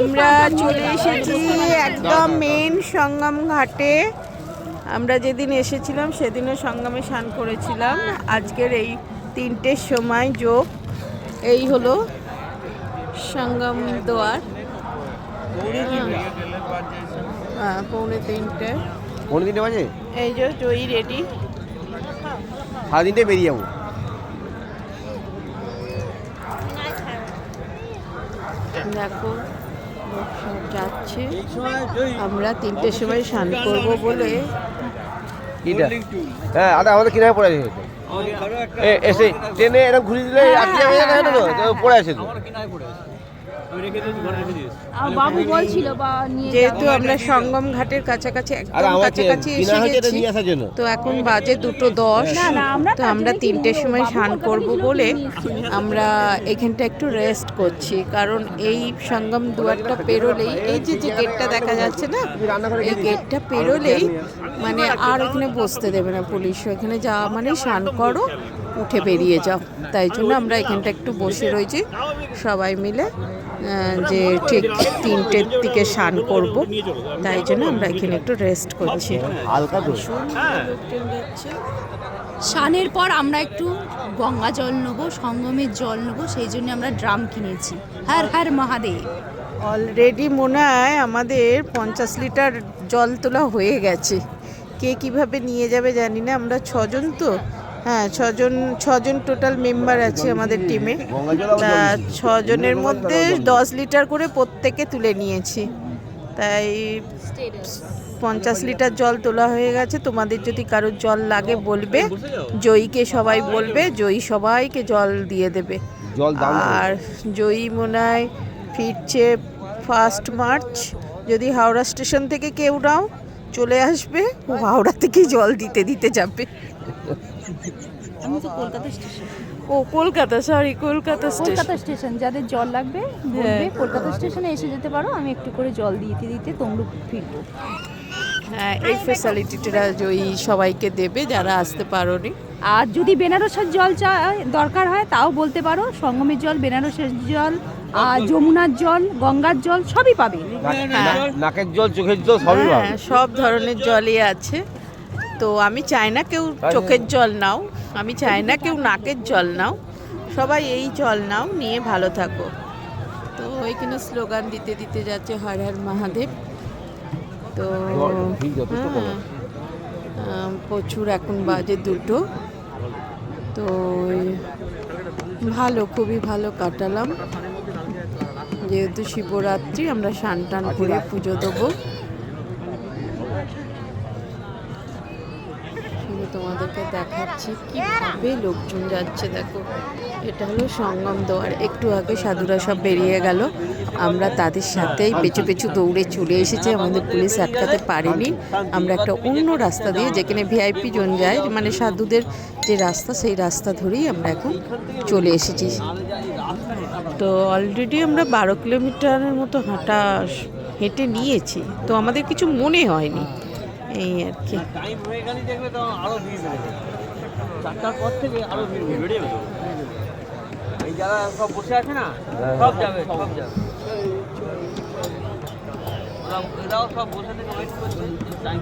আমরা চলে এসেছি একদম মেন সঙ্গম ঘাটে। আমরা যেদিন এসেছিলাম সেদিনও সঙ্গমে স্নান করেছিলাম। আজকের এই 3টের সময় যোগ এই হলো সঙ্গম দুয়ার। পৌনে 3টে। পৌনে 3টে বাজে? এই যে জয়ী রেডি। 3:30 বেরিয়ে যাবো। দেখো লোক সব যাচ্ছে। আমরা 3টের সময় স্নান করবো বলে হ্যাঁ আদা আমাদের কিনারে পড়ে আছে। এসে ট্রেনে এরকম ঘুরিয়ে দিলে আটকে যাবে না তো, পড়ে আছে তো। বাবু বলছিল যেহেতু আমরা সঙ্গম ঘাটের কাছাকাছি একদম কাছাকাছি এসে গেছি, তো এখন বাজে 2:10। তো আমরা 3টের সময় স্নান করব বলে আমরা এখানটা একটু রেস্ট করছি। কারণ এই সঙ্গম দুয়ারটা পেরোলেই এই যে গেটটা দেখা যাচ্ছে না, এই গেটটা পেরোলেই মানে আর এখানে বসতে দেবে না পুলিশ। এখানে যাওয়া মানে স্নান করো, উঠে বেরিয়ে যাও। তাই জন্য আমরা এখানটা একটু বসে রয়েছি সবাই মিলে, যে ঠিক 3টের দিকে স্নান করব। তাই জন্য আমরা এখানে একটু রেস্ট করছি। স্নানের পর আমরা একটু গঙ্গা জল নেবো, সঙ্গমের জল নেবো, সেই জন্য আমরা ড্রাম কিনেছি। হর হর মহাদেব। অলরেডি মনে হয় আমাদের 50 লিটার জল তোলা হয়ে গেছে। কে কিভাবে নিয়ে যাবে জানি না। আমরা 6জন তো, হ্যাঁ 6জন টোটাল মেম্বার আছে আমাদের টিমে। তা 6জনের মধ্যে 10 লিটার করে প্রত্যেকে তুলে নিয়েছি। তাই 50 লিটার জল তোলা হয়ে গেছে। তোমাদের যদি কারোর জল লাগে বলবে, জয়ীকে সবাই বলবে, জয়ী সবাইকে জল দিয়ে দেবে। আর জয়ী মনে হয় ফিরছে 1 মার্চ। যদি হাওড়া স্টেশন থেকে কেউ নাও চলে আসবে, ও হাওড়া থেকেই জল দিতে দিতে যাবে। আমি তো কলকাতা স্টেশন। ও কলকাতা, সরি কলকাতা কলকাতা স্টেশন। যাদের জল লাগবে বলবে, কলকাতা স্টেশনে এসে যেতে পারো, আমি একটু করে জল দিতে দিতে তোমরা ফিরবো। হ্যাঁ, এই ফ্যাসিলিটিটা জয়ী সবাইকে দেবে যারা আসতে পারোনি। আর যদি বেনারসের জল দরকার হয় তাও বলতে পারো। সঙ্গমের জল, বেনারসের জল, আর যমুনার জল, গঙ্গার জল সবই পাবে। নাকের জল, চোখের জল সবই পাবে। হ্যাঁ, সব ধরনের জলই আছে। তো আমি চাই না কেউ চোখের জল নাও, আমি চাই না কেউ নাকের জল নাও, সবাই এই জল নাও, নিয়ে ভালো থাকো। তো এখানে স্লোগান দিতে দিতে যাচ্ছে হর হর মহাদেব। তো প্রচুর, এখন বাজে 2টো। তো ভালো, খুবই ভালো কাটালাম। যেহেতু শিবরাত্রি, আমরা স্নান টান করে পুজো দেবো। তোমাদেরকে দেখাচ্ছি কিভাবে লোকজন যাচ্ছে। দেখো, এটা হলো সঙ্গম দুয়ার। একটু আগে সাধুরা সব বেরিয়ে গেল, আমরা তাদের সাথেই পেছু পেছু দৌড়ে চলে এসেছি। আমাদের পুলিশ আটকাতে পারেনি। আমরা একটা অন্য রাস্তা দিয়ে, যেখানে ভিআইপি জোন যায়, মানে সাধুদের যে রাস্তা, সেই রাস্তা ধরেই আমরা এখন চলে এসেছি। তো অলরেডি আমরা 12 কিলোমিটারের মতো হেঁটে নিয়েছি। তো আমাদের কিছু মনে হয়নি, এই আর কি। টাইম হয়ে গেলে দেখবে তো আরো ভিড় বেড়ে যাবে। 4টার পর থেকে আরো ভিড় বেড়ে যাবে। এই যারা সব বসে আছে না, সব যাবে, সব যাবে। ওরাও সব বসে থেকে ওয়েট করছে টাইম